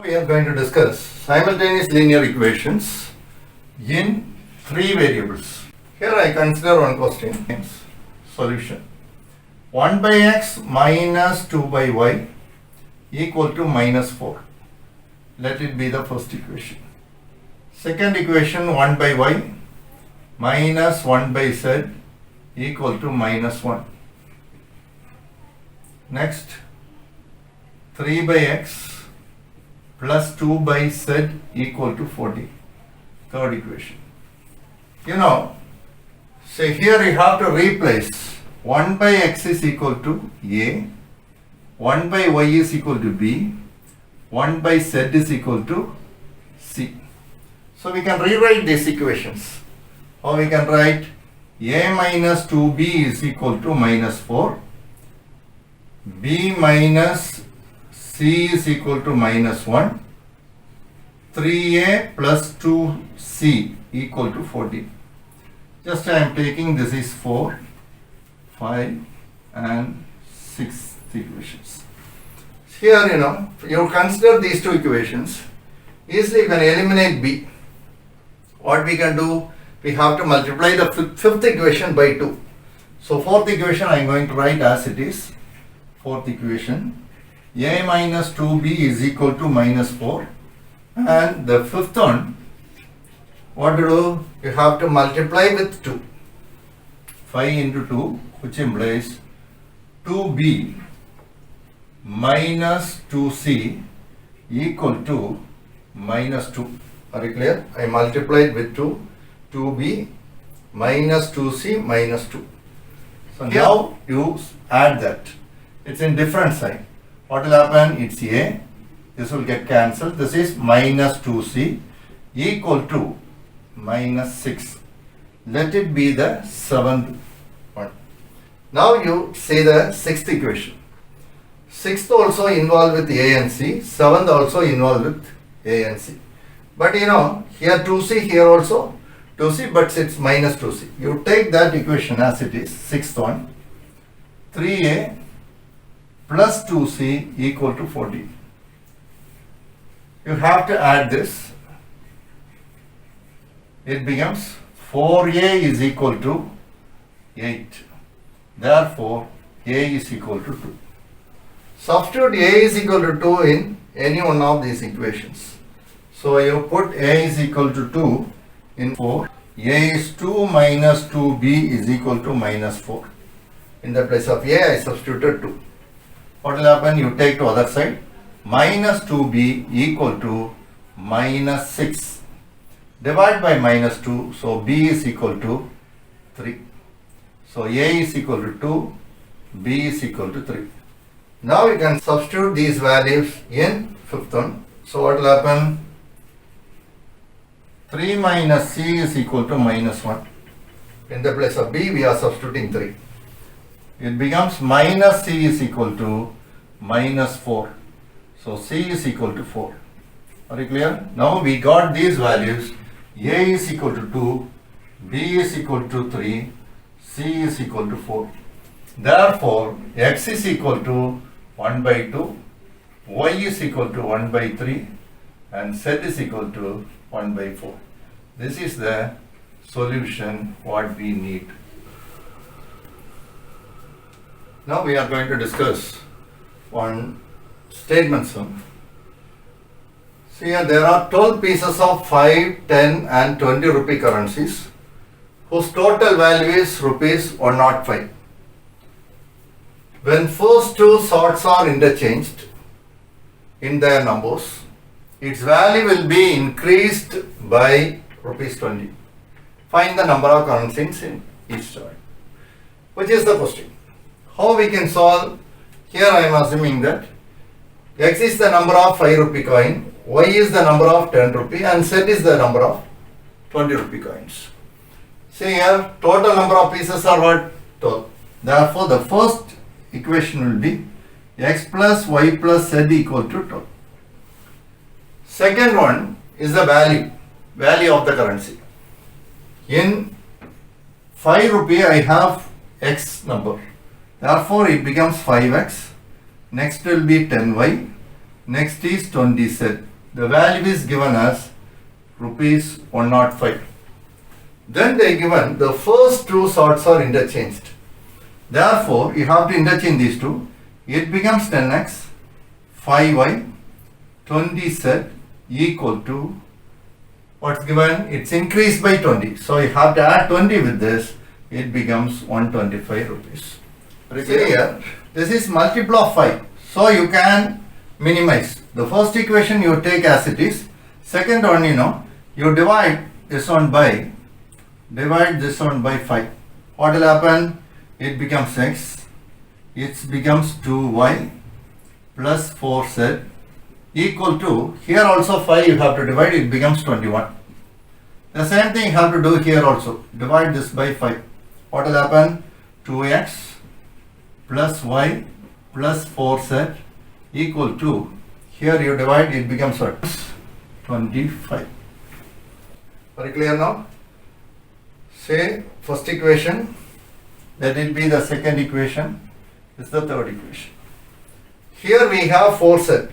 We are going to discuss simultaneous linear equations in three variables. Here I consider one question. Solution. 1 by x minus 2 by y equal to minus 4. Let it be the first equation. Second equation, 1 by y minus 1 by z equal to minus 1. Next, 3 by x plus 2 by z equal to 40. Third equation. Say here you have to replace 1 by x is equal to a, 1 by y is equal to b, 1 by z is equal to c. So we can rewrite these equations. Or we can write a minus 2b is equal to minus 4, b minus c is equal to minus 1, 3a plus 2c equal to 40. Just I am taking this is 4, 5 and 6 equations. Here you consider these two equations. Easily you can eliminate b. What we can do, we have to multiply the fifth equation by 2. So fourth equation I am going to write as it is. Fourth equation, a minus 2b is equal to minus 4, and the fifth one, what to do? You have to multiply with 2. 5 into 2, which implies 2b minus 2c equal to minus 2. Are you clear? I multiplied with 2, 2b minus 2c minus 2. So now you add that. It's in different sign. What will happen? It's a. This will get cancelled. This is minus 2c equal to minus 6. Let it be the seventh one. Now you say the sixth equation. Sixth also involved with a and c. Seventh also involved with a and c. But here 2c, here also 2c, but it's minus 2c. You take that equation as it is, sixth one. 3a plus 2c equal to 40. You have to add this. It becomes 4a is equal to 8. Therefore, a is equal to 2. Substitute a is equal to 2 in any one of these equations. So you put a is equal to 2 in 4. A is 2 minus 2b is equal to minus 4. In the place of a, I substituted 2. What will happen? You take to other side. Minus 2b equal to minus 6. Divide by minus 2. So b is equal to 3. So a is equal to 2. B is equal to 3. Now you can substitute these values in fifth one. So what will happen? 3 minus c is equal to minus 1. In the place of b, we are substituting 3. It becomes minus c is equal to minus 4. So c is equal to 4. Are you clear? Now we got these values. A is equal to 2, b is equal to 3, c is equal to 4. Therefore, x is equal to 1 by 2, y is equal to 1 by 3, and z is equal to 1 by 4. This is the solution what we need. Now we are going to discuss one statement sum. See here, there are 12 pieces of 5, 10 and 20 rupee currencies whose total value is rupees 105. When first two sorts are interchanged in their numbers, its value will be increased by rupees 20. Find the number of currencies in each sort. Which is the question? How we can solve? Here I am assuming that x is the number of 5 rupee coin, y is the number of 10 rupee and z is the number of 20 rupee coins. See here, total number of pieces are what? 12. Therefore, the first equation will be x plus y plus z equal to 12. Second one is the value of the currency. In 5 rupee I have x number. Therefore, it becomes 5x. Next will be 10y. Next is 20 set. The value is given as rupees 105. Then they given the first two sorts are interchanged. Therefore, you have to interchange these two. It becomes 10x, 5y, 20z equal to what's given? It's increased by 20. So you have to add 20 with this. It becomes 125 rupees. Here, this is multiple of 5. So you can minimize. The first equation you take as it is. Second one, you divide this one by 5. What will happen? It becomes x. It becomes 2y plus 4z equal to, here also 5 you have to divide, it becomes 21. The same thing you have to do here also. Divide this by 5. What will happen? 2x plus y plus 4z equal to, here you divide, it becomes what? 25. Very clear now? Say first equation, that will be the second equation, this is the third equation. Here we have 4z,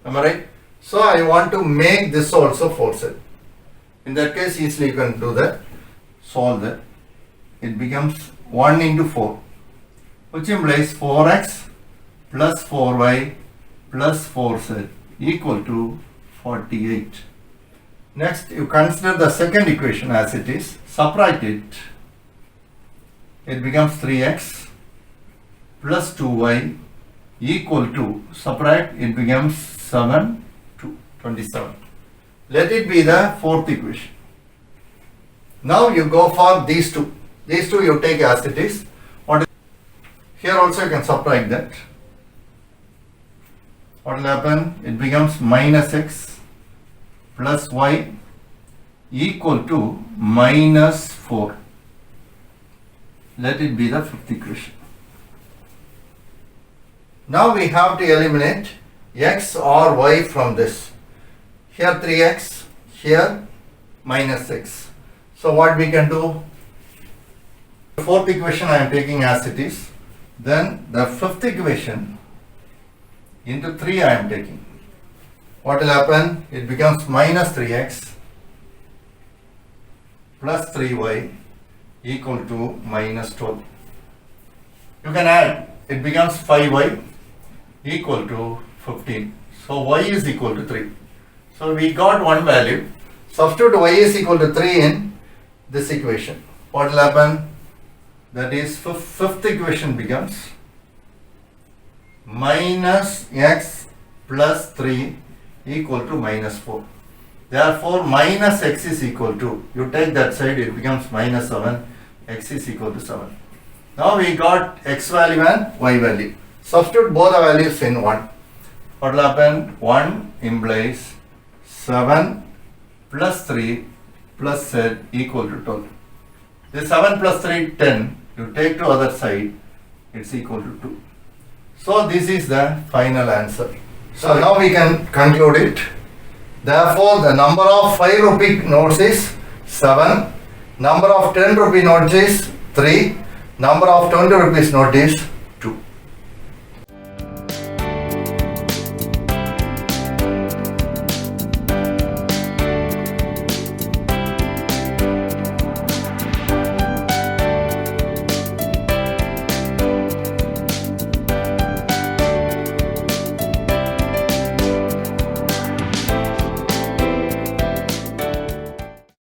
am I right? So I want to make this also 4z. In that case, easily you can do that, solve that. It becomes 1 into 4, which implies 4x plus 4y plus 4z equal to 48. Next, you consider the second equation as it is, subtract it. It becomes 3x plus 2y equal to, subtract, it becomes 7 to 27. Let it be the fourth equation. Now you go for these two. These two you take as it is. Here also you can subtract that. What will happen? It becomes minus x plus y equal to minus 4. Let it be the fifth equation. Now we have to eliminate x or y from this. Here 3x, here minus x. So what we can do? The fourth equation I am taking as it is. Then the fifth equation into 3 I am taking. What will happen? It becomes minus 3x plus 3y equal to minus 12. You can add. It becomes 5y equal to 15. So y is equal to 3. So we got one value. Substitute y is equal to 3 in this equation. What will happen? That is fifth equation becomes minus x plus 3 equal to minus 4. Therefore, minus x is equal to, you take that side, it becomes minus 7, x is equal to 7. Now we got x value and y value. Substitute both the values in 1. What will happen? 1 implies 7 plus 3 plus z equal to 12. This 7 plus 3, 10. You take to other side, it's equal to 2. So this is the final answer. So now we can conclude it. Therefore, the number of 5 rupee notes is 7. Number of 10 rupee notes is 3. Number of 20 rupees note is